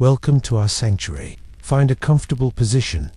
Welcome to our sanctuary. Find a comfortable position,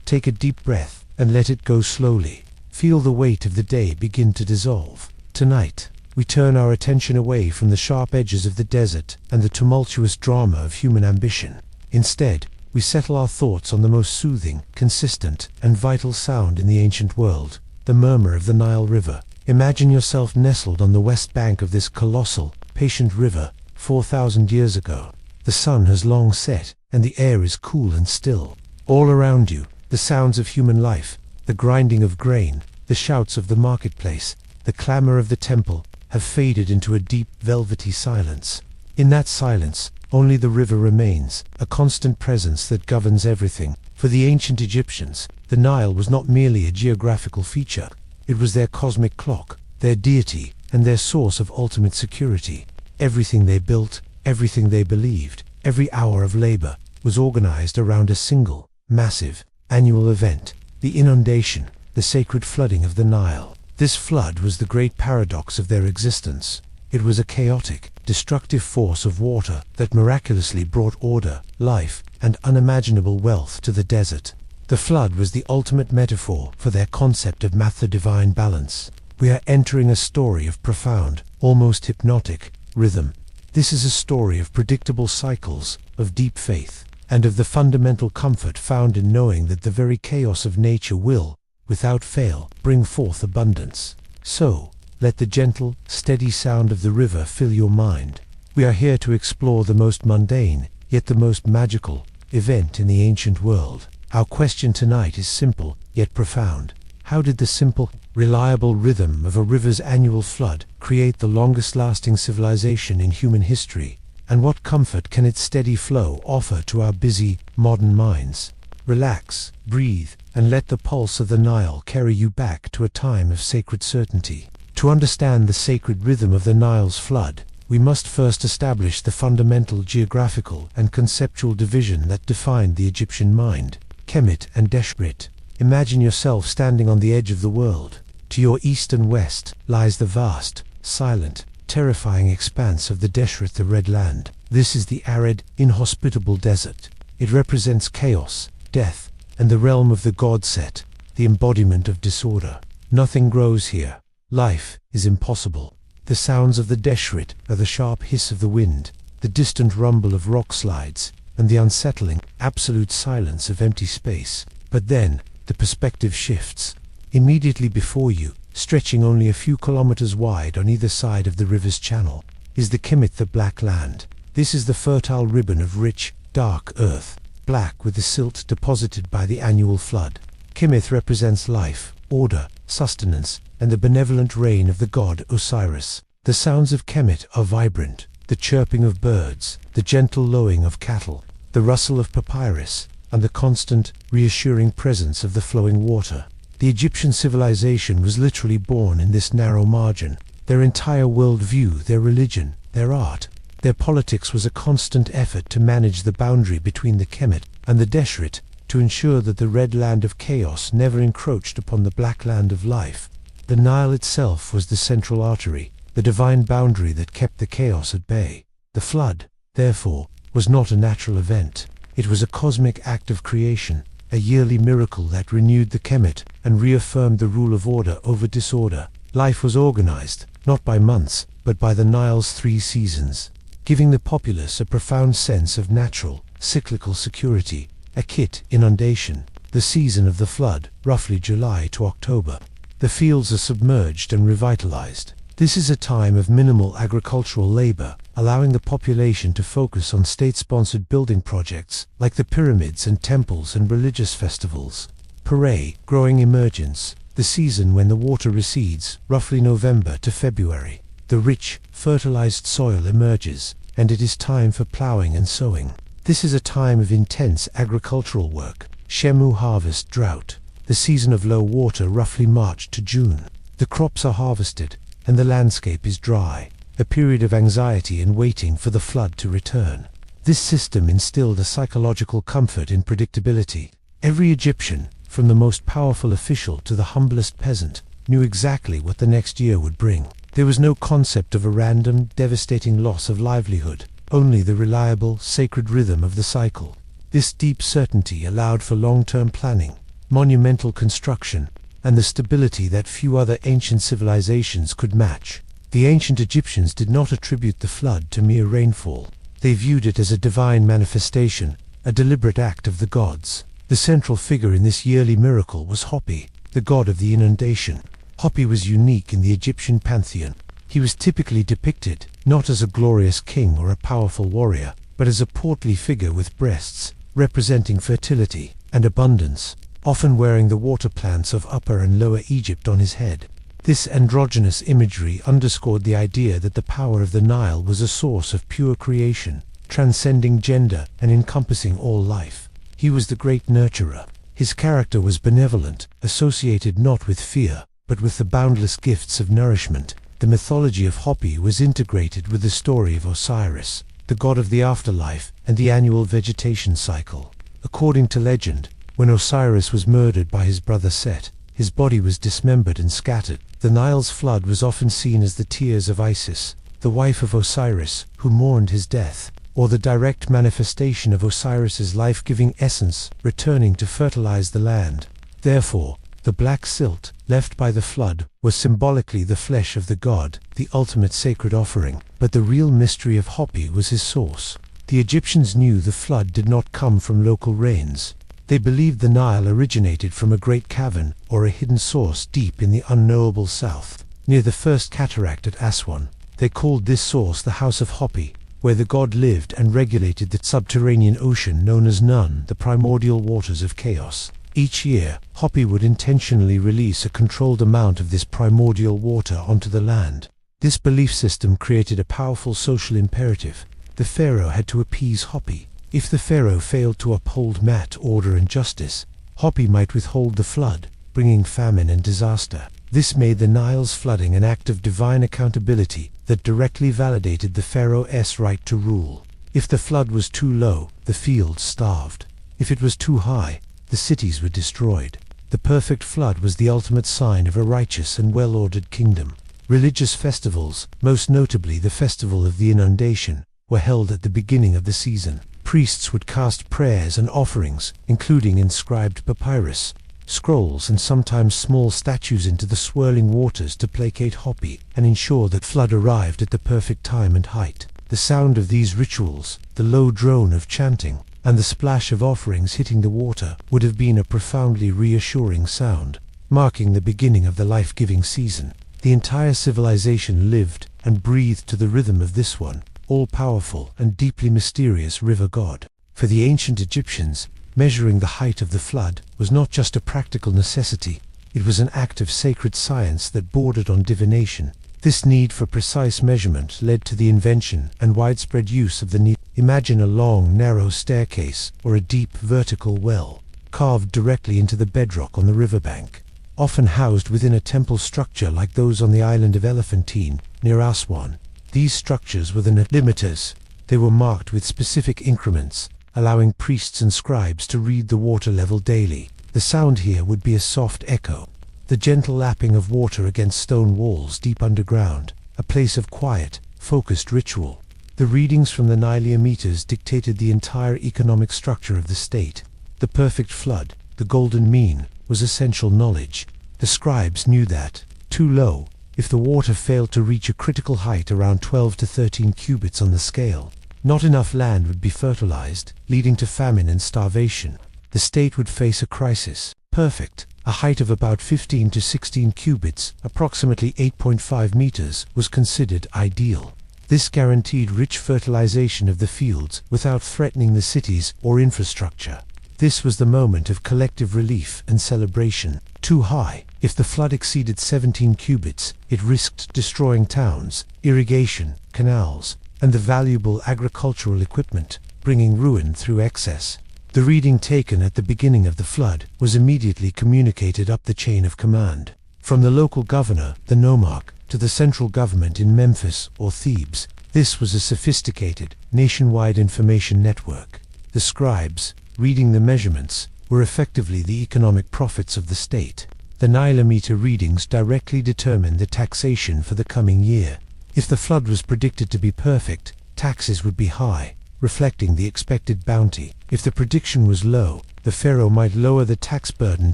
Take a deep breath, and let it go slowly. Feel the weight of the day begin to dissolve. Tonight, we turn our attention away from the sharp edges of the desert and the tumultuous drama of human ambition. Instead, we settle our thoughts on the most soothing, consistent, and vital sound in the ancient world, the murmur of the Nile River. Imagine yourself nestled on the west bank of this colossal, patient river, 4,000 years ago. The sun has long set, and the air is cool and still. All around you, the sounds of human life, the grinding of grain, the shouts of the marketplace, the clamor of the temple, have faded into a deep, velvety silence. In that silence, only the river remains, a constant presence that governs everything. For the ancient Egyptians, the Nile was not merely a geographical feature. It was their cosmic clock, their deity, and their source of ultimate security. Everything they built, everything they believed, every hour of labor, was organized around a single, massive, annual event: the inundation, the sacred flooding of the Nile. This flood was the great paradox of their existence. It was a chaotic, destructive force of water that miraculously brought order, life, and unimaginable wealth to the desert. The flood was the ultimate metaphor for their concept of the divine balance. We are entering a story of profound, almost hypnotic, rhythm. This is a story of predictable cycles, of deep faith, and of the fundamental comfort found in knowing that the very chaos of nature will, without fail, bring forth abundance. So, let the gentle, steady sound of the river fill your mind. We are here to explore the most mundane, yet the most magical, event in the ancient world. Our question tonight is simple, yet profound. How did the simple, reliable rhythm of a river's annual flood create the longest-lasting civilization in human history? And what comfort can its steady flow offer to our busy, modern minds? Relax, breathe, and let the pulse of the Nile carry you back to a time of sacred certainty. To understand the sacred rhythm of the Nile's flood, we must first establish the fundamental geographical and conceptual division that defined the Egyptian mind: Kemet and Deshret. Imagine yourself standing on the edge of the world. To your east and west lies the vast, silent, terrifying expanse of the Deshret, the Red Land. This is the arid, inhospitable desert. It represents chaos, death, and the realm of the god Set, the embodiment of disorder. Nothing grows here. Life is impossible. The sounds of the Deshret are the sharp hiss of the wind, the distant rumble of rock slides, and the unsettling, absolute silence of empty space. But then, the perspective shifts. Immediately before you, stretching only a few kilometers wide on either side of the river's channel, is the Kemet, the Black Land. This is the fertile ribbon of rich, dark earth, black with the silt deposited by the annual flood. Kemet represents life, order, sustenance, and the benevolent reign of the god Osiris. The sounds of Kemet are vibrant: the chirping of birds, the gentle lowing of cattle, the rustle of papyrus, and the constant, reassuring presence of the flowing water. The Egyptian civilization was literally born in this narrow margin. Their entire worldview, their religion, their art, their politics was a constant effort to manage the boundary between the Kemet and the Deshret, to ensure that the red land of chaos never encroached upon the black land of life. The Nile itself was the central artery, the divine boundary that kept the chaos at bay. The flood, therefore, was not a natural event. It was a cosmic act of creation, a yearly miracle that renewed the Kemet and reaffirmed the rule of order over disorder. Life was organized, not by months, but by the Nile's 3 seasons, giving the populace a profound sense of natural, cyclical security. Akit, inundation, the season of the flood, roughly July to October. The fields are submerged and revitalized. This is a time of minimal agricultural labor, allowing the population to focus on state-sponsored building projects like the pyramids and temples and religious festivals. Pare, growing emergence, the season when the water recedes, roughly November to February. The rich, fertilized soil emerges, and it is time for plowing and sowing. This is a time of intense agricultural work. Shemu, harvest, drought, the season of low water, roughly March to June. The crops are harvested, and the landscape is dry, a period of anxiety and waiting for the flood to return. This system instilled a psychological comfort in predictability. Every Egyptian, from the most powerful official to the humblest peasant, knew exactly what the next year would bring. There was no concept of a random, devastating loss of livelihood, only the reliable, sacred rhythm of the cycle. This deep certainty allowed for long-term planning, monumental construction, and the stability that few other ancient civilizations could match. The ancient Egyptians did not attribute the flood to mere rainfall. They viewed it as a divine manifestation, a deliberate act of the gods. The central figure in this yearly miracle was Hapi, the god of the inundation. Hapi was unique in the Egyptian pantheon. He was typically depicted not as a glorious king or a powerful warrior, but as a portly figure with breasts, representing fertility and abundance, often wearing the water plants of Upper and Lower Egypt on his head. This androgynous imagery underscored the idea that the power of the Nile was a source of pure creation, transcending gender and encompassing all life. He was the great nurturer. His character was benevolent, associated not with fear, but with the boundless gifts of nourishment. The mythology of Hapi was integrated with the story of Osiris, the god of the afterlife and the annual vegetation cycle. According to legend, when Osiris was murdered by his brother Set, his body was dismembered and scattered. The Nile's flood was often seen as the tears of Isis, the wife of Osiris, who mourned his death, or the direct manifestation of Osiris's life-giving essence returning to fertilize the land. Therefore, the black silt left by the flood was symbolically the flesh of the god, the ultimate sacred offering. But the real mystery of Hapi was his source. The Egyptians knew the flood did not come from local rains. They believed the Nile originated from a great cavern or a hidden source deep in the unknowable south, near the first cataract at Aswan. They called this source the House of Hapi, where the god lived and regulated the subterranean ocean known as Nun, the primordial waters of chaos. Each year, Hapi would intentionally release a controlled amount of this primordial water onto the land. This belief system created a powerful social imperative. The pharaoh had to appease Hapi. If the pharaoh failed to uphold Mat, order and justice, Hapi might withhold the flood, bringing famine and disaster. This made the Nile's flooding an act of divine accountability that directly validated the pharaoh's right to rule. If the flood was too low, the fields starved. If it was too high, the cities were destroyed. The perfect flood was the ultimate sign of a righteous and well-ordered kingdom. Religious festivals, most notably the Festival of the Inundation, were held at the beginning of the season. Priests would cast prayers and offerings, including inscribed papyrus, scrolls and sometimes small statues into the swirling waters to placate Hapi and ensure that flood arrived at the perfect time and height. The sound of these rituals, the low drone of chanting, and the splash of offerings hitting the water would have been a profoundly reassuring sound, marking the beginning of the life-giving season. The entire civilization lived and breathed to the rhythm of this one, all-powerful and deeply mysterious river god. For the ancient Egyptians, measuring the height of the flood was not just a practical necessity, it was an act of sacred science that bordered on divination. This need for precise measurement led to the invention and widespread use of the Nile. Imagine a long, narrow staircase or a deep, vertical well, carved directly into the bedrock on the riverbank, often housed within a temple structure like those on the island of Elephantine, near Aswan. These structures were the limiters. They were marked with specific increments, allowing priests and scribes to read the water level daily. The sound here would be a soft echo, the gentle lapping of water against stone walls deep underground, a place of quiet, focused ritual. The readings from the Nile meters dictated the entire economic structure of the state. The perfect flood, the golden mean, was essential knowledge. The scribes knew that, too low, if the water failed to reach a critical height around 12 to 13 cubits on the scale, not enough land would be fertilized, leading to famine and starvation. The state would face a crisis. Perfect, a height of about 15 to 16 cubits, approximately 8.5 meters, was considered ideal. This guaranteed rich fertilization of the fields without threatening the cities or infrastructure. This was the moment of collective relief and celebration. Too high. If the flood exceeded 17 cubits, it risked destroying towns, irrigation, canals, and the valuable agricultural equipment, bringing ruin through excess. The reading taken at the beginning of the flood was immediately communicated up the chain of command. From the local governor, the nomarch, to the central government in Memphis or Thebes, this was a sophisticated, nationwide information network. The scribes, reading the measurements, were effectively the economic prophets of the state. The Nilometer readings directly determined the taxation for the coming year. If the flood was predicted to be perfect, taxes would be high, reflecting the expected bounty. If the prediction was low, the pharaoh might lower the tax burden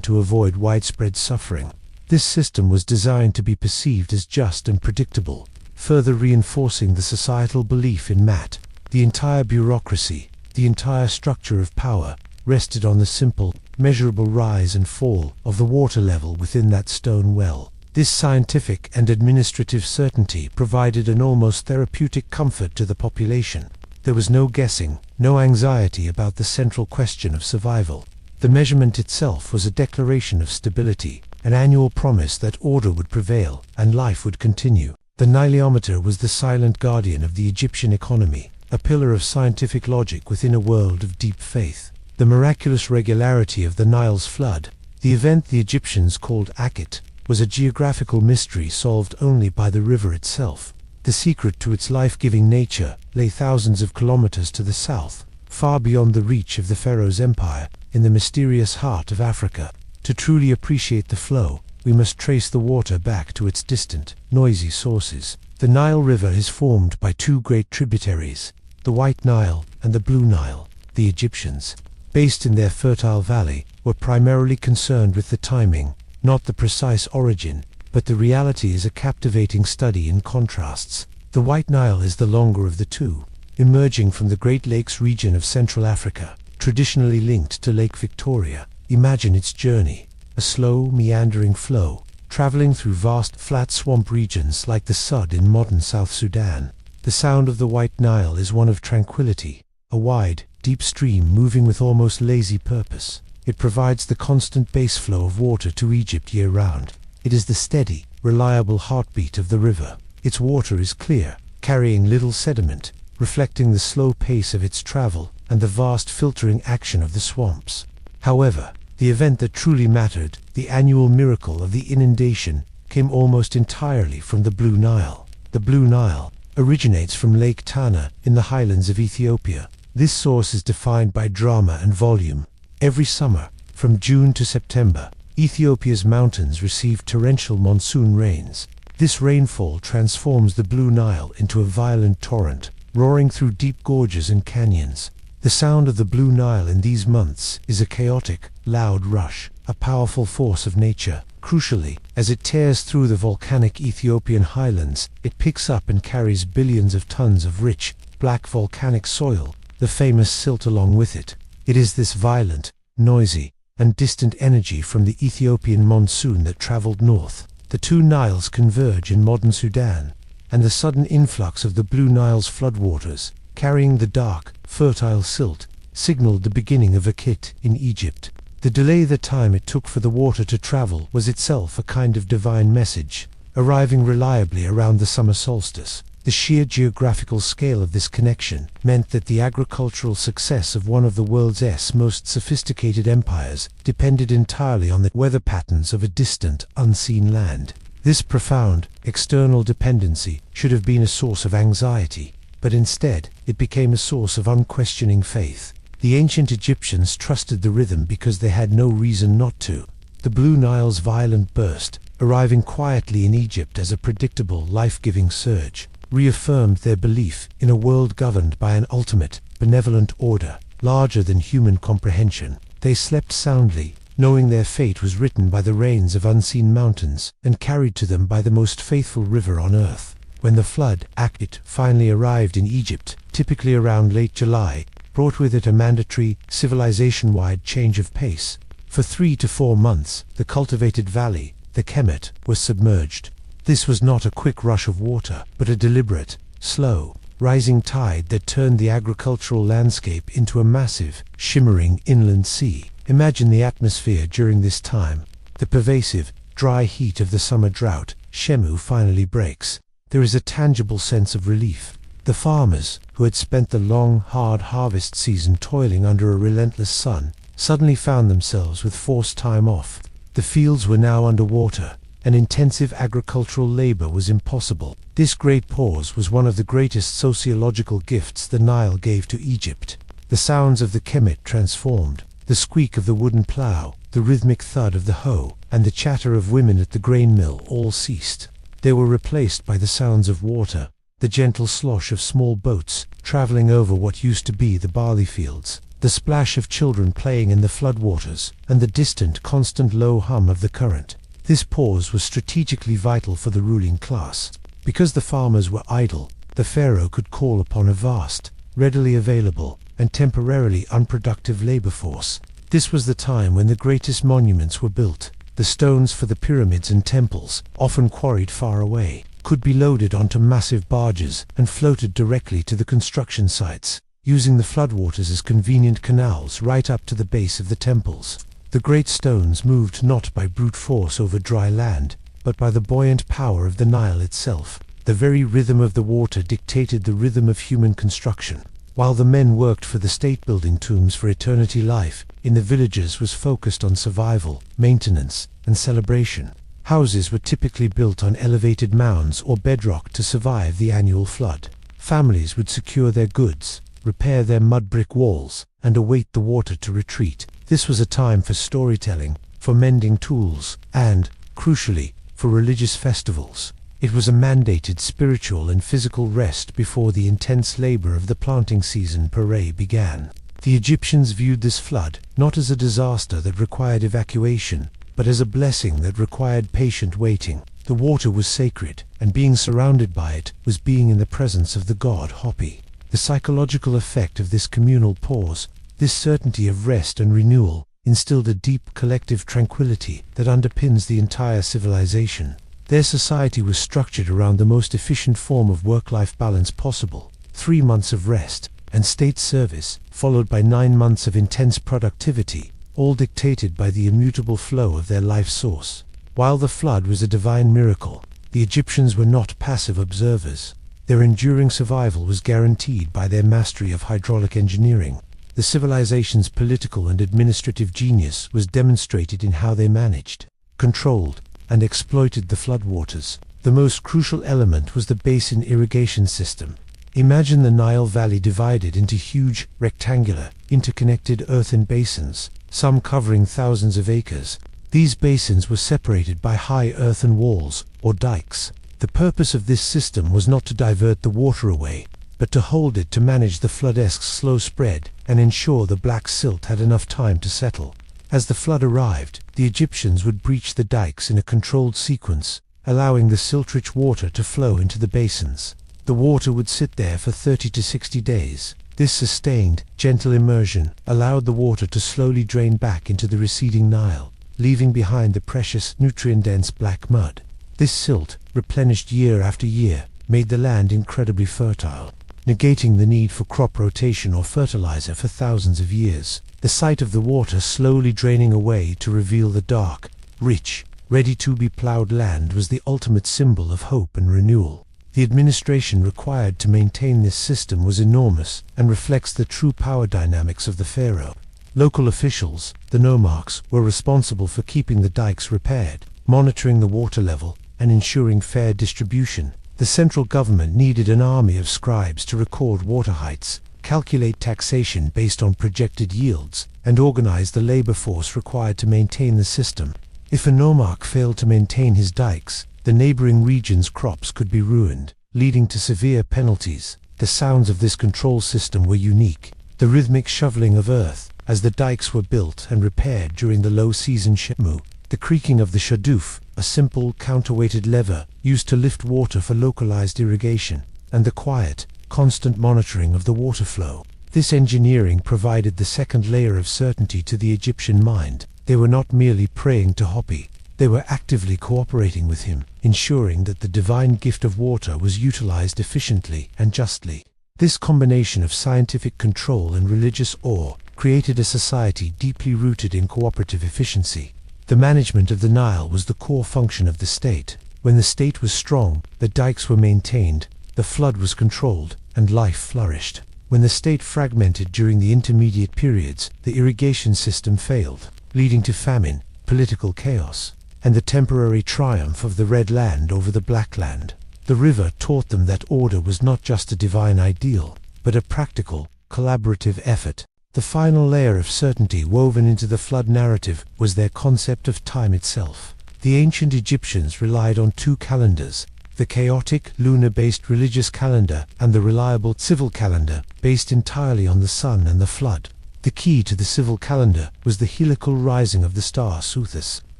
to avoid widespread suffering. This system was designed to be perceived as just and predictable, further reinforcing the societal belief in Mat. The entire bureaucracy, the entire structure of power, rested on the simple, measurable rise and fall of the water level within that stone well. This scientific and administrative certainty provided an almost therapeutic comfort to the population. There was no guessing, no anxiety about the central question of survival. The measurement itself was a declaration of stability, an annual promise that order would prevail and life would continue. The Nileometer was the silent guardian of the Egyptian economy, a pillar of scientific logic within a world of deep faith. The miraculous regularity of the Nile's flood, the event the Egyptians called Akhet, was a geographical mystery solved only by the river itself. The secret to its life-giving nature lay thousands of kilometers to the south, far beyond the reach of the pharaoh's empire, in the mysterious heart of Africa. To truly appreciate the flow, we must trace the water back to its distant, noisy sources. The Nile River is formed by two great tributaries, the White Nile and the Blue Nile. The Egyptians, based in their fertile valley, were primarily concerned with the timing, not the precise origin, but the reality is a captivating study in contrasts. The White Nile is the longer of the two, emerging from the Great Lakes region of Central Africa, traditionally linked to Lake Victoria. Imagine its journey, a slow, meandering flow, traveling through vast, flat swamp regions like the Sud in modern South Sudan. The sound of the White Nile is one of tranquility, a wide, deep stream moving with almost lazy purpose. It provides the constant base flow of water to Egypt year-round. It is the steady, reliable heartbeat of the river. Its water is clear, carrying little sediment, reflecting the slow pace of its travel and the vast filtering action of the swamps. However, the event that truly mattered, the annual miracle of the inundation, came almost entirely from the Blue Nile. The Blue Nile originates from Lake Tana in the highlands of Ethiopia. This source is defined by drama and volume. Every summer, from June to September, Ethiopia's mountains receive torrential monsoon rains. This rainfall transforms the Blue Nile into a violent torrent, roaring through deep gorges and canyons. The sound of the Blue Nile in these months is a chaotic, loud rush, a powerful force of nature. Crucially, as it tears through the volcanic Ethiopian highlands, it picks up and carries billions of tons of rich, black volcanic soil, the famous silt along with it. It is this violent, noisy, and distant energy from the Ethiopian monsoon that traveled north. The two Niles converge in modern Sudan, and the sudden influx of the Blue Nile's floodwaters, carrying the dark, fertile silt, signaled the beginning of Akhet in Egypt. The delay the time it took for the water to travel was itself a kind of divine message, arriving reliably around the summer solstice. The sheer geographical scale of this connection meant that the agricultural success of one of the world's most sophisticated empires depended entirely on the weather patterns of a distant, unseen land. This profound, external dependency should have been a source of anxiety, but instead it became a source of unquestioning faith. The ancient Egyptians trusted the rhythm because they had no reason not to. The Blue Nile's violent burst, arriving quietly in Egypt as a predictable, life-giving surge, reaffirmed their belief in a world governed by an ultimate, benevolent order, larger than human comprehension. They slept soundly, knowing their fate was written by the rains of unseen mountains and carried to them by the most faithful river on earth. When the flood, Akhet, finally arrived in Egypt, typically around late July, brought with it a mandatory, civilization-wide change of pace. For 3 to 4 months, the cultivated valley, the Kemet, was submerged. This was not a quick rush of water, but a deliberate, slow, rising tide that turned the agricultural landscape into a massive, shimmering inland sea. Imagine the atmosphere during this time. The pervasive, dry heat of the summer drought. Shemu finally breaks. There is a tangible sense of relief. The farmers, who had spent the long, hard harvest season toiling under a relentless sun, suddenly found themselves with forced time off. The fields were now underwater, and intensive agricultural labor was impossible. This great pause was one of the greatest sociological gifts the Nile gave to Egypt. The sounds of the Kemet transformed. The squeak of the wooden plow, the rhythmic thud of the hoe, and the chatter of women at the grain mill all ceased. They were replaced by the sounds of water, the gentle slosh of small boats traveling over what used to be the barley fields, the splash of children playing in the floodwaters, and the distant, constant low hum of the current. This pause was strategically vital for the ruling class. Because the farmers were idle, the pharaoh could call upon a vast, readily available, and temporarily unproductive labor force. This was the time when the greatest monuments were built. The stones for the pyramids and temples, often quarried far away, could be loaded onto massive barges and floated directly to the construction sites, using the floodwaters as convenient canals right up to the base of the temples. The great stones moved not by brute force over dry land, but by the buoyant power of the Nile itself. The very rhythm of the water dictated the rhythm of human construction. While the men worked for the state-building tombs for eternity, life in the villages was focused on survival, maintenance, and celebration. Houses were typically built on elevated mounds or bedrock to survive the annual flood. Families would secure their goods, repair their mud brick walls, and await the water to retreat. This was a time for storytelling, for mending tools, and, crucially, for religious festivals. It was a mandated spiritual and physical rest before the intense labor of the planting season parade began. The Egyptians viewed this flood not as a disaster that required evacuation, but as a blessing that required patient waiting. The water was sacred, and being surrounded by it was being in the presence of the god Hapi. The psychological effect of this communal pause, this certainty of rest and renewal, instilled a deep collective tranquility that underpins the entire civilization. Their society was structured around the most efficient form of work-life balance possible: 3 months of rest and state service, followed by 9 months of intense productivity, all dictated by the immutable flow of their life source. While the flood was a divine miracle, the Egyptians were not passive observers. Their enduring survival was guaranteed by their mastery of hydraulic engineering. The civilization's political and administrative genius was demonstrated in how they managed, controlled, and exploited the floodwaters. The most crucial element was the basin irrigation system. Imagine the Nile Valley divided into huge, rectangular, interconnected earthen basins, some covering thousands of acres. These basins were separated by high earthen walls, or dikes. The purpose of this system was not to divert the water away, but to hold it to manage the flood-esque slow spread and ensure the black silt had enough time to settle. As the flood arrived, the Egyptians would breach the dikes in a controlled sequence, allowing the silt-rich water to flow into the basins. The water would sit there for 30 to 60 days. This sustained, gentle immersion allowed the water to slowly drain back into the receding Nile, leaving behind the precious, nutrient-dense black mud. This silt, replenished year after year, made the land incredibly fertile, negating the need for crop rotation or fertilizer for thousands of years. The sight of the water slowly draining away to reveal the dark, rich, ready-to-be-plowed land was the ultimate symbol of hope and renewal. The administration required to maintain this system was enormous and reflects the true power dynamics of the pharaoh. Local officials, the nomarchs, were responsible for keeping the dikes repaired, monitoring the water level, and ensuring fair distribution. The central government needed an army of scribes to record water heights, calculate taxation based on projected yields, and organize the labor force required to maintain the system. If a nomarch failed to maintain his dikes, the neighboring region's crops could be ruined, leading to severe penalties. The sounds of this control system were unique. The rhythmic shoveling of earth, as the dikes were built and repaired during the low-season shemu, the creaking of the shaduf, a simple counterweighted lever used to lift water for localized irrigation, and the quiet, constant monitoring of the water flow. This engineering provided the second layer of certainty to the Egyptian mind. They were not merely praying to Hapi, they were actively cooperating with him, ensuring that the divine gift of water was utilized efficiently and justly. This combination of scientific control and religious awe created a society deeply rooted in cooperative efficiency. The management of the Nile was the core function of the state. When the state was strong, the dikes were maintained, the flood was controlled, and life flourished. When the state fragmented during the intermediate periods, the irrigation system failed, leading to famine, political chaos, and the temporary triumph of the Red Land over the Black Land. The river taught them that order was not just a divine ideal, but a practical, collaborative effort. The final layer of certainty woven into the flood narrative was their concept of time itself. The ancient Egyptians relied on 2 calendars, the chaotic, lunar-based religious calendar, and the reliable civil calendar, based entirely on the sun and the flood. The key to the civil calendar was the heliacal rising of the star Sothis,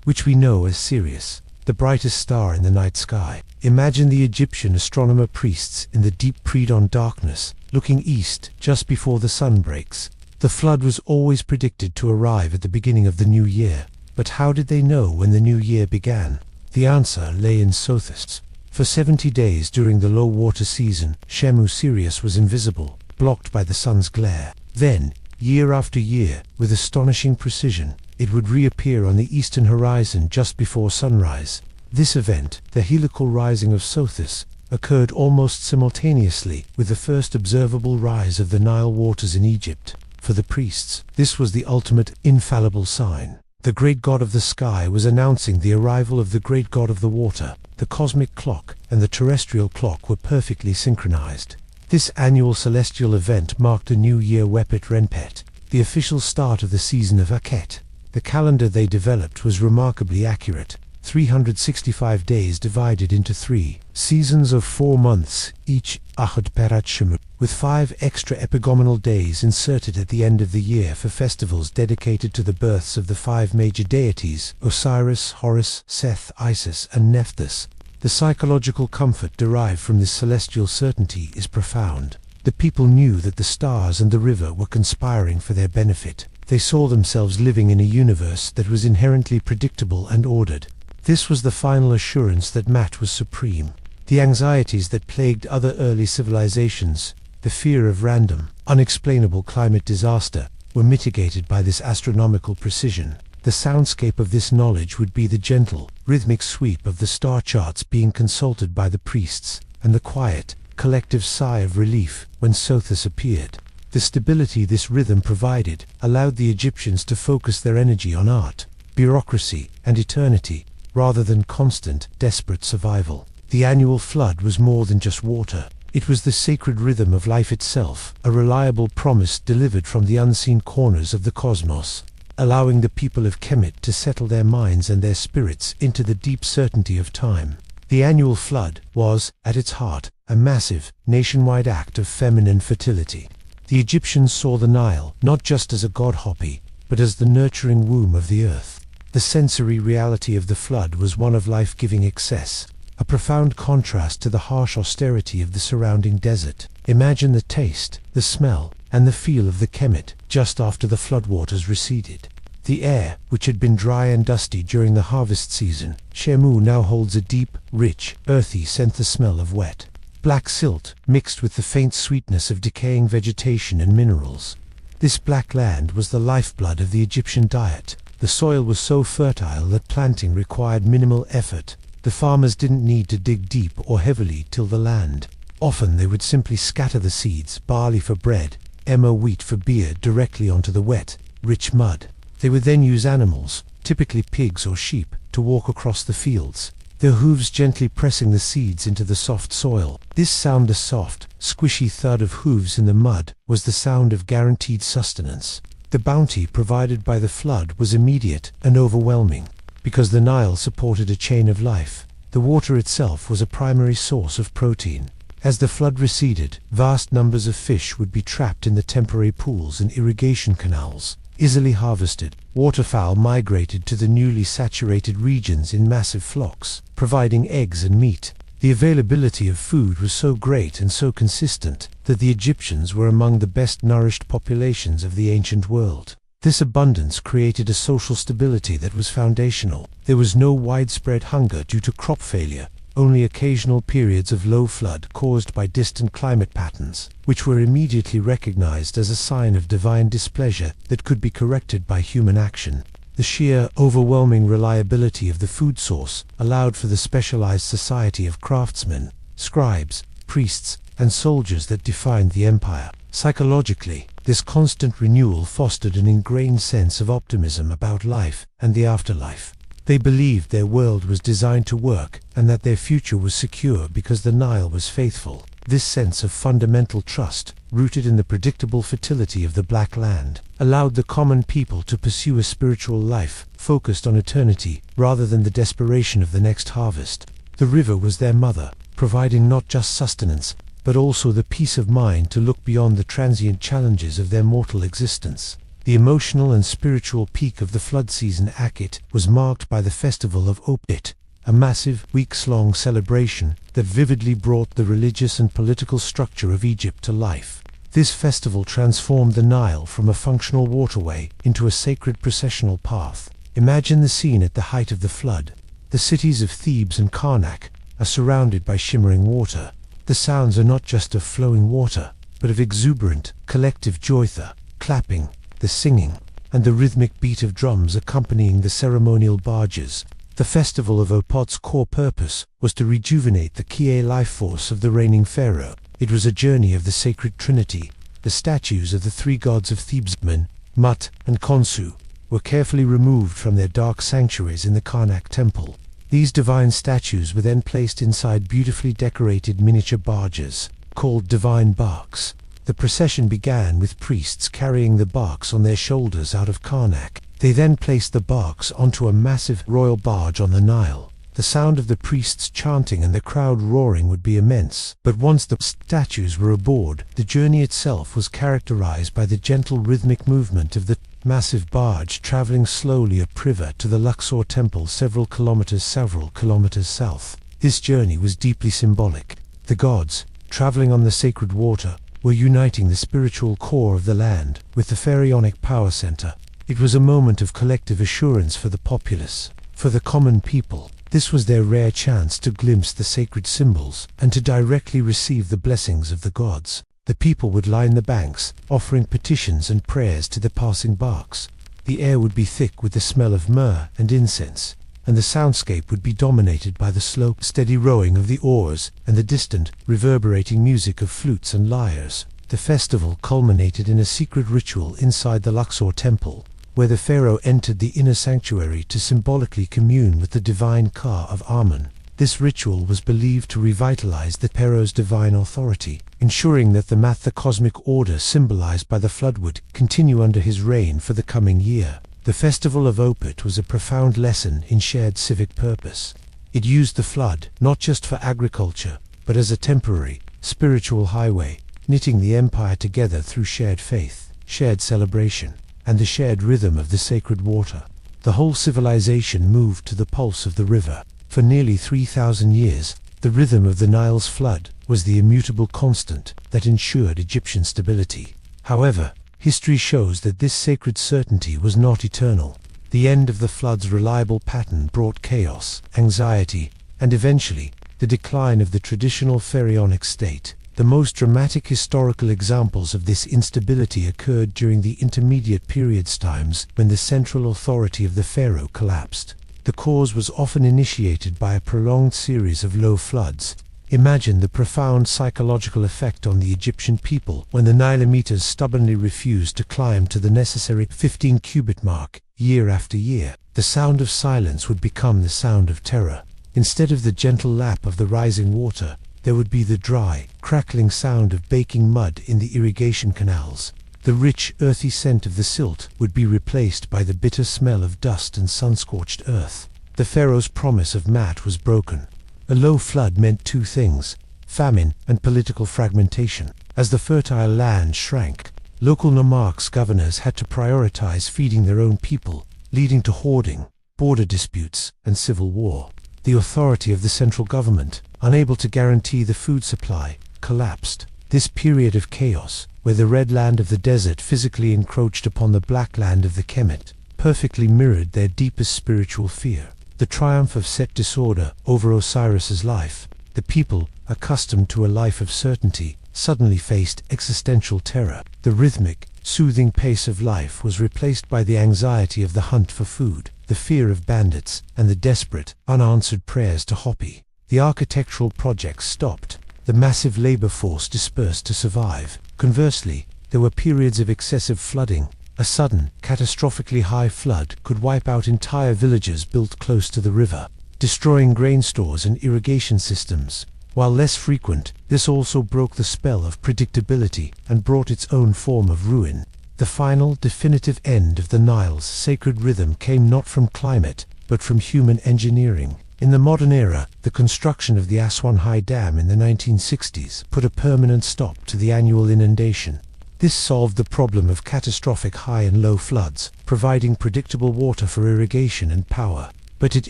which we know as Sirius, the brightest star in the night sky. Imagine the Egyptian astronomer priests in the deep pre-dawn darkness, looking east just before the sun breaks. The flood was always predicted to arrive at the beginning of the new year. But how did they know when the new year began? The answer lay in Sothis. For 70 days during the low water season, Shemu Sirius was invisible, blocked by the sun's glare. Then, year after year, with astonishing precision, it would reappear on the eastern horizon just before sunrise. This event, the heliacal rising of Sothis, occurred almost simultaneously with the first observable rise of the Nile waters in Egypt. For the priests, this was the ultimate, infallible sign. The great god of the sky was announcing the arrival of the great god of the water. The cosmic clock and the terrestrial clock were perfectly synchronized. This annual celestial event marked the new year Wepet Renpet, the official start of the season of Aket. The calendar they developed was remarkably accurate. 365 days divided into 3 seasons of 4 months, each Ahad Perat Shemu, with 5 extra epigomenal days inserted at the end of the year for festivals dedicated to the births of the 5 major deities, Osiris, Horus, Seth, Isis, and Nephthys. The psychological comfort derived from this celestial certainty is profound. The people knew that the stars and the river were conspiring for their benefit. They saw themselves living in a universe that was inherently predictable and ordered. This was the final assurance that Mat was supreme. The anxieties that plagued other early civilizations, the fear of random, unexplainable climate disaster, were mitigated by this astronomical precision. The soundscape of this knowledge would be the gentle, rhythmic sweep of the star charts being consulted by the priests, and the quiet, collective sigh of relief when Sothis appeared. The stability this rhythm provided allowed the Egyptians to focus their energy on art, bureaucracy, and eternity, rather than constant, desperate survival. The annual flood was more than just water. It was the sacred rhythm of life itself, a reliable promise delivered from the unseen corners of the cosmos, allowing the people of Kemet to settle their minds and their spirits into the deep certainty of time. The annual flood was, at its heart, a massive, nationwide act of feminine fertility. The Egyptians saw the Nile not just as a god-hoppy, but as the nurturing womb of the earth. The sensory reality of the flood was one of life-giving excess, a profound contrast to the harsh austerity of the surrounding desert. Imagine the taste, the smell, and the feel of the Kemet just after the floodwaters receded. The air, which had been dry and dusty during the harvest season, Shemu now holds a deep, rich, earthy scent, the smell of wet, black silt mixed with the faint sweetness of decaying vegetation and minerals. This black land was the lifeblood of the Egyptian diet. The soil was so fertile that planting required minimal effort. The farmers didn't need to dig deep or heavily till the land. Often they would simply scatter the seeds, barley for bread, emmer wheat for beer, directly onto the wet, rich mud. They would then use animals, typically pigs or sheep, to walk across the fields, their hooves gently pressing the seeds into the soft soil. This sound, the soft, squishy thud of hooves in the mud, was the sound of guaranteed sustenance. The bounty provided by the flood was immediate and overwhelming. Because the Nile supported a chain of life, the water itself was a primary source of protein. As the flood receded, vast numbers of fish would be trapped in the temporary pools and irrigation canals. Easily harvested, waterfowl migrated to the newly saturated regions in massive flocks, providing eggs and meat. The availability of food was so great and so consistent that the Egyptians were among the best nourished populations of the ancient world. This abundance created a social stability that was foundational. There was no widespread hunger due to crop failure, only occasional periods of low flood caused by distant climate patterns, which were immediately recognized as a sign of divine displeasure that could be corrected by human action. The sheer, overwhelming reliability of the food source allowed for the specialized society of craftsmen, scribes, priests, and soldiers that defined the empire. Psychologically, this constant renewal fostered an ingrained sense of optimism about life and the afterlife. They believed their world was designed to work and that their future was secure because the Nile was faithful. This sense of fundamental trust, rooted in the predictable fertility of the Black Land, allowed the common people to pursue a spiritual life focused on eternity rather than the desperation of the next harvest. The river was their mother, providing not just sustenance, but also the peace of mind to look beyond the transient challenges of their mortal existence. The emotional and spiritual peak of the flood season Akit was marked by the festival of Opit, a massive, weeks-long celebration that vividly brought the religious and political structure of Egypt to life. This festival transformed the Nile from a functional waterway into a sacred processional path. Imagine the scene at the height of the flood. The cities of Thebes and Karnak are surrounded by shimmering water. The sounds are not just of flowing water, but of exuberant, collective joy, the clapping, the singing, and the rhythmic beat of drums accompanying the ceremonial barges. The festival of Opot's core purpose was to rejuvenate the Kie life force of the reigning pharaoh. It was a journey of the sacred trinity. The statues of the three gods of Thebes, Men, Mut, and Khonsu, were carefully removed from their dark sanctuaries in the Karnak temple. These divine statues were then placed inside beautifully decorated miniature barges, called divine barks. The procession began with priests carrying the barks on their shoulders out of Karnak. They then placed the barks onto a massive royal barge on the Nile. The sound of the priests chanting and the crowd roaring would be immense. But once the statues were aboard, the journey itself was characterized by the gentle rhythmic movement of the massive barge traveling slowly up river to the Luxor temple several kilometers south. This journey was deeply symbolic. The gods, traveling on the sacred water, were uniting the spiritual core of the land with the pharaonic power center. It was a moment of collective assurance for the populace. For the common people, this was their rare chance to glimpse the sacred symbols and to directly receive the blessings of the gods. The people would line the banks, offering petitions and prayers to the passing barks. The air would be thick with the smell of myrrh and incense, and the soundscape would be dominated by the slow, steady rowing of the oars and the distant, reverberating music of flutes and lyres. The festival culminated in a secret ritual inside the Luxor temple, where the pharaoh entered the inner sanctuary to symbolically commune with the divine Ka of Amun. This ritual was believed to revitalize the pharaoh's divine authority, ensuring that the cosmic order symbolized by the flood would continue under his reign for the coming year. The festival of Opet was a profound lesson in shared civic purpose. It used the flood not just for agriculture, but as a temporary, spiritual highway, knitting the empire together through shared faith, shared celebration, and the shared rhythm of the sacred water. The whole civilization moved to the pulse of the river. For nearly 3,000 years, the rhythm of the Nile's flood was the immutable constant that ensured Egyptian stability. However, history shows that this sacred certainty was not eternal. The end of the flood's reliable pattern brought chaos, anxiety, and eventually, the decline of the traditional pharaonic state. The most dramatic historical examples of this instability occurred during the intermediate periods times when the central authority of the pharaoh collapsed. The cause was often initiated by a prolonged series of low floods. Imagine the profound psychological effect on the Egyptian people when the Nilometers stubbornly refused to climb to the necessary 15-cubit mark year after year. The sound of silence would become the sound of terror. Instead of the gentle lap of the rising water, there would be the dry, crackling sound of baking mud in the irrigation canals. The rich, earthy scent of the silt would be replaced by the bitter smell of dust and sun-scorched earth. The pharaoh's promise of Mat was broken. A low flood meant two things: famine and political fragmentation. As the fertile land shrank, local nomarchs' governors had to prioritize feeding their own people, leading to hoarding, border disputes, and civil war. The authority of the central government, unable to guarantee the food supply, collapsed. This period of chaos, where the red land of the desert physically encroached upon the black land of the Kemet, perfectly mirrored their deepest spiritual fear. The triumph of set disorder over Osiris's life. The people, accustomed to a life of certainty, suddenly faced existential terror. The rhythmic, soothing pace of life was replaced by the anxiety of the hunt for food, the fear of bandits, and the desperate, unanswered prayers to Hopi. The architectural projects stopped. The massive labor force dispersed to survive. Conversely, there were periods of excessive flooding. A sudden, catastrophically high flood could wipe out entire villages built close to the river, destroying grain stores and irrigation systems. While less frequent, this also broke the spell of predictability and brought its own form of ruin. The final, definitive end of the Nile's sacred rhythm came not from climate, but from human engineering. In the modern era, the construction of the Aswan High Dam in the 1960s put a permanent stop to the annual inundation. This solved the problem of catastrophic high and low floods, providing predictable water for irrigation and power. But it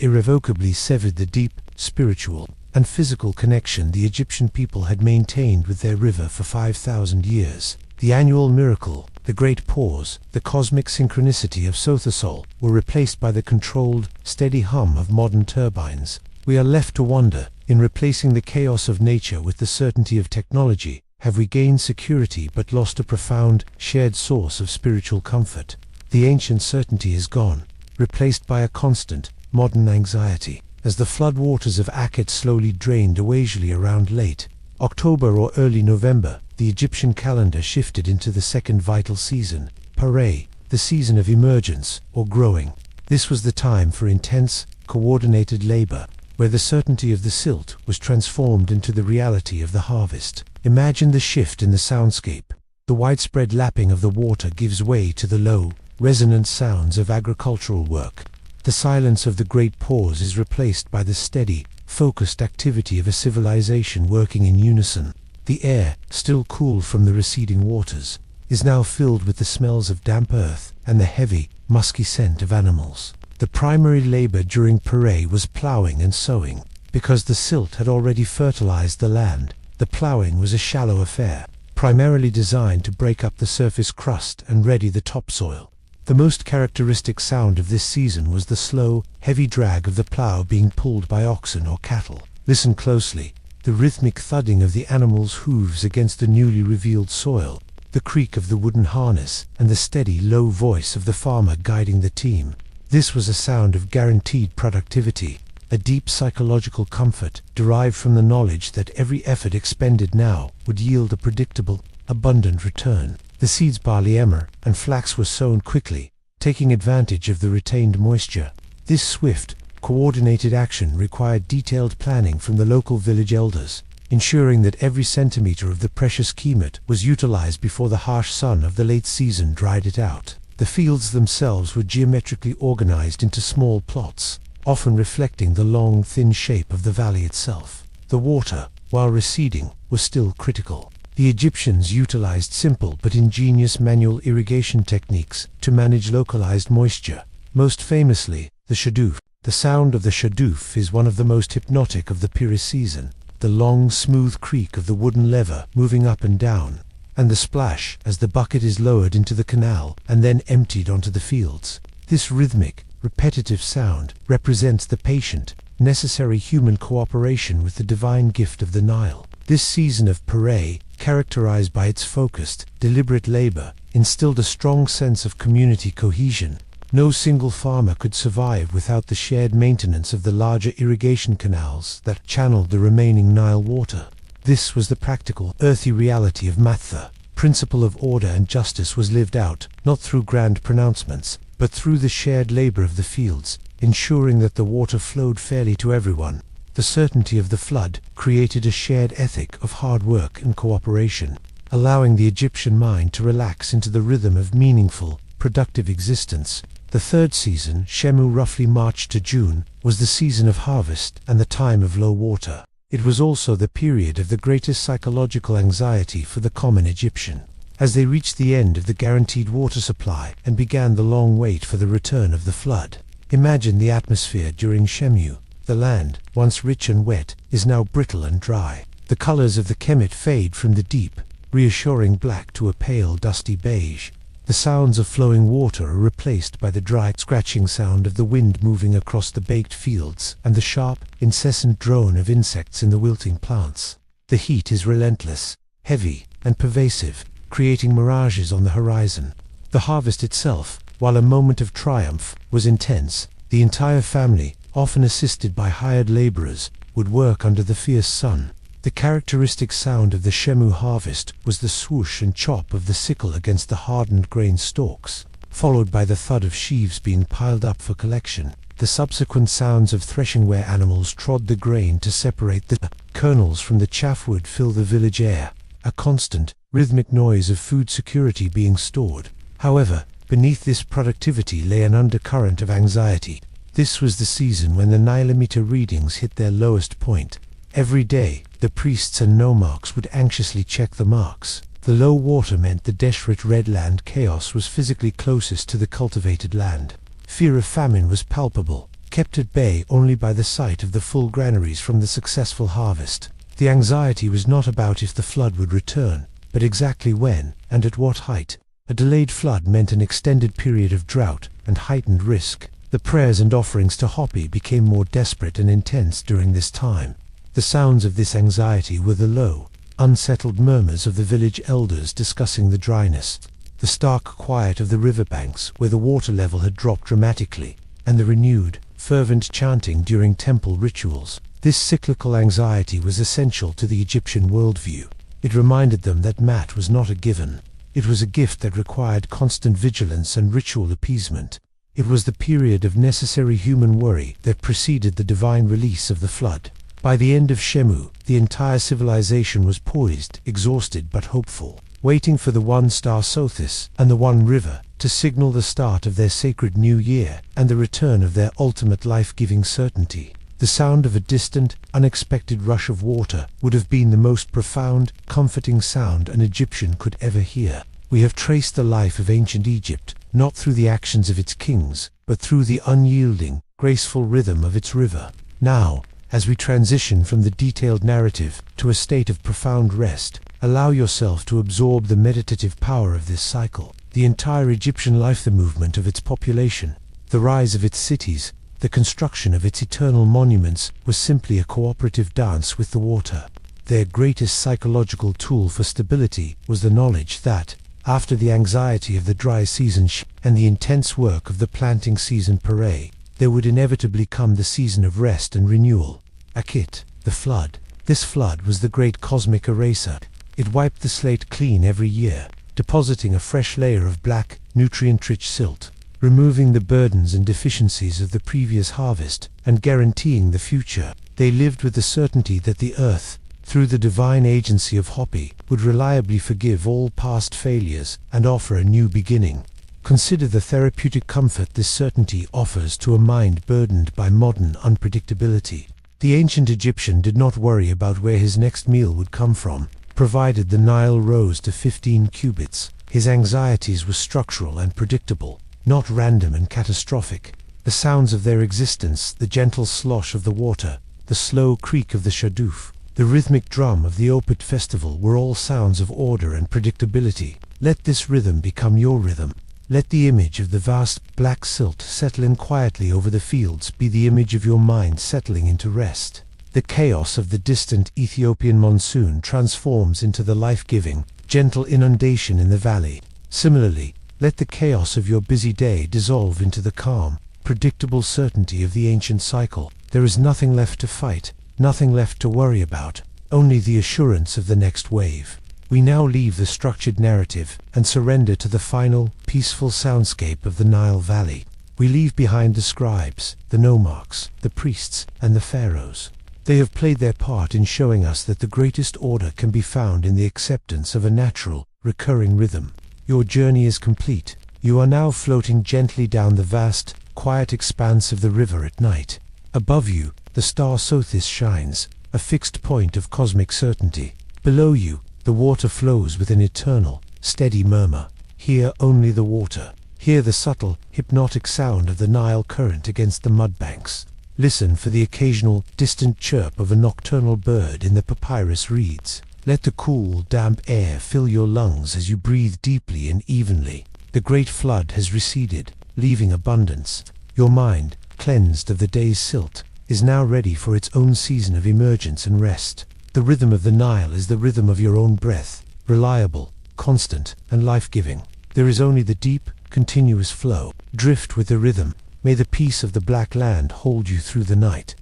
irrevocably severed the deep, spiritual, and physical connection the Egyptian people had maintained with their river for 5,000 years. The annual miracle, the great pause, the cosmic synchronicity of Sothasol were replaced by the controlled, steady hum of modern turbines. We are left to wonder, in replacing the chaos of nature with the certainty of technology, have we gained security but lost a profound, shared source of spiritual comfort? The ancient certainty is gone, replaced by a constant, modern anxiety. As the floodwaters of Akhet slowly drained oasily around late October or early November, the Egyptian calendar shifted into the second vital season, Pareh, the season of emergence, or growing. This was the time for intense, coordinated labor, where the certainty of the silt was transformed into the reality of the harvest. Imagine the shift in the soundscape. The widespread lapping of the water gives way to the low, resonant sounds of agricultural work. The silence of the great pause is replaced by the steady, focused activity of a civilization working in unison. The air, still cool from the receding waters, is now filled with the smells of damp earth and the heavy, musky scent of animals. The primary labor during Pareh was plowing and sowing. Because the silt had already fertilized the land, the plowing was a shallow affair, primarily designed to break up the surface crust and ready the topsoil. The most characteristic sound of this season was the slow, heavy drag of the plow being pulled by oxen or cattle. Listen closely. The rhythmic thudding of the animals' hooves against the newly revealed soil, the creak of the wooden harness, and the steady, low voice of the farmer guiding the team. This was a sound of guaranteed productivity, a deep psychological comfort derived from the knowledge that every effort expended now would yield a predictable, abundant return. The seeds barley, emmer, and flax were sown quickly, taking advantage of the retained moisture. This swift, coordinated action required detailed planning from the local village elders, ensuring that every centimeter of the precious kemet was utilized before the harsh sun of the late season dried it out. The fields themselves were geometrically organized into small plots, often reflecting the long, thin shape of the valley itself. The water, while receding, was still critical. The Egyptians utilized simple but ingenious manual irrigation techniques to manage localized moisture, most famously, the shadoof. The sound of the shadoof is one of the most hypnotic of the Piri season. The long, smooth creak of the wooden lever moving up and down, and the splash as the bucket is lowered into the canal and then emptied onto the fields. This rhythmic, repetitive sound represents the patient, necessary human cooperation with the divine gift of the Nile. This season of Pareh, characterized by its focused, deliberate labor, instilled a strong sense of community cohesion. No single farmer could survive without the shared maintenance of the larger irrigation canals that channeled the remaining Nile water. This was the practical, earthy reality of Matha. Principle of order and justice was lived out, not through grand pronouncements, but through the shared labor of the fields, ensuring that the water flowed fairly to everyone. The certainty of the flood created a shared ethic of hard work and cooperation, allowing the Egyptian mind to relax into the rhythm of meaningful, productive existence. The third season, Shemu, roughly March to June, was the season of harvest and the time of low water. It was also the period of the greatest psychological anxiety for the common Egyptian, as they reached the end of the guaranteed water supply and began the long wait for the return of the flood. Imagine the atmosphere during Shemu. The land, once rich and wet, is now brittle and dry. The colors of the kemet fade from the deep, reassuring black to a pale, dusty beige. The sounds of flowing water are replaced by the dry, scratching sound of the wind moving across the baked fields and the sharp, incessant drone of insects in the wilting plants. The heat is relentless, heavy, and pervasive, creating mirages on the horizon. The harvest itself, while a moment of triumph, was intense. The entire family, often assisted by hired laborers, would work under the fierce sun. The characteristic sound of the Shemu harvest was the swoosh and chop of the sickle against the hardened grain stalks, followed by the thud of sheaves being piled up for collection. The subsequent sounds of threshing where animals trod the grain to separate the kernels from the chaff would fill the village air, a constant, rhythmic noise of food security being stored. However, beneath this productivity lay an undercurrent of anxiety. This was the season when the Nilometer readings hit their lowest point. Every day, the priests and nomarchs would anxiously check the marks. The low water meant the desperate red land chaos was physically closest to the cultivated land. Fear of famine was palpable, kept at bay only by the sight of the full granaries from the successful harvest. The anxiety was not about if the flood would return, but exactly when, and at what height. A delayed flood meant an extended period of drought and heightened risk. The prayers and offerings to Hopi became more desperate and intense during this time. The sounds of this anxiety were the low, unsettled murmurs of the village elders discussing the dryness, the stark quiet of the riverbanks where the water level had dropped dramatically, and the renewed, fervent chanting during temple rituals. This cyclical anxiety was essential to the Egyptian worldview. It reminded them that Mat was not a given. It was a gift that required constant vigilance and ritual appeasement. It was the period of necessary human worry that preceded the divine release of the flood. By the end of Shemu, the entire civilization was poised, exhausted but hopeful, waiting for the one star Sothis and the one river to signal the start of their sacred new year and the return of their ultimate life-giving certainty. The sound of a distant, unexpected rush of water would have been the most profound, comforting sound an Egyptian could ever hear. We have traced the life of ancient Egypt, not through the actions of its kings, but through the unyielding, graceful rhythm of its river. Now, as we transition from the detailed narrative to a state of profound rest, allow yourself to absorb the meditative power of this cycle. The entire Egyptian life, the movement of its population, the rise of its cities, the construction of its eternal monuments was simply a cooperative dance with the water. Their greatest psychological tool for stability was the knowledge that, after the anxiety of the dry season and the intense work of the planting season parade, there would inevitably come the season of rest and renewal. Akit, the flood. This flood was the great cosmic eraser. It wiped the slate clean every year, depositing a fresh layer of black, nutrient-rich silt, removing the burdens and deficiencies of the previous harvest, and guaranteeing the future. They lived with the certainty that the earth, through the divine agency of Hopi, would reliably forgive all past failures and offer a new beginning. Consider the therapeutic comfort this certainty offers to a mind burdened by modern unpredictability. The ancient Egyptian did not worry about where his next meal would come from, provided the Nile rose to 15 cubits. His anxieties were structural and predictable, not random and catastrophic. The sounds of their existence, the gentle slosh of the water, the slow creak of the shadoof, the rhythmic drum of the Opet festival were all sounds of order and predictability. Let this rhythm become your rhythm. Let the image of the vast black silt settle in quietly over the fields be the image of your mind settling into rest. The chaos of the distant Ethiopian monsoon transforms into the life-giving, gentle inundation in the valley. Similarly, let the chaos of your busy day dissolve into the calm, predictable certainty of the ancient cycle. There is nothing left to fight, nothing left to worry about, only the assurance of the next wave. We now leave the structured narrative and surrender to the final, peaceful soundscape of the Nile Valley. We leave behind the scribes, the nomarchs, the priests, and the pharaohs. They have played their part in showing us that the greatest order can be found in the acceptance of a natural, recurring rhythm. Your journey is complete. You are now floating gently down the vast, quiet expanse of the river at night. Above you, the star Sothis shines, a fixed point of cosmic certainty. Below you, the water flows with an eternal, steady murmur. Hear only the water. Hear the subtle, hypnotic sound of the Nile current against the mudbanks. Listen for the occasional, distant chirp of a nocturnal bird in the papyrus reeds. Let the cool, damp air fill your lungs as you breathe deeply and evenly. The great flood has receded, leaving abundance. Your mind, cleansed of the day's silt, is now ready for its own season of emergence and rest. The rhythm of the Nile is the rhythm of your own breath, reliable, constant, and life-giving. There is only the deep, continuous flow. Drift with the rhythm. May the peace of the black land hold you through the night.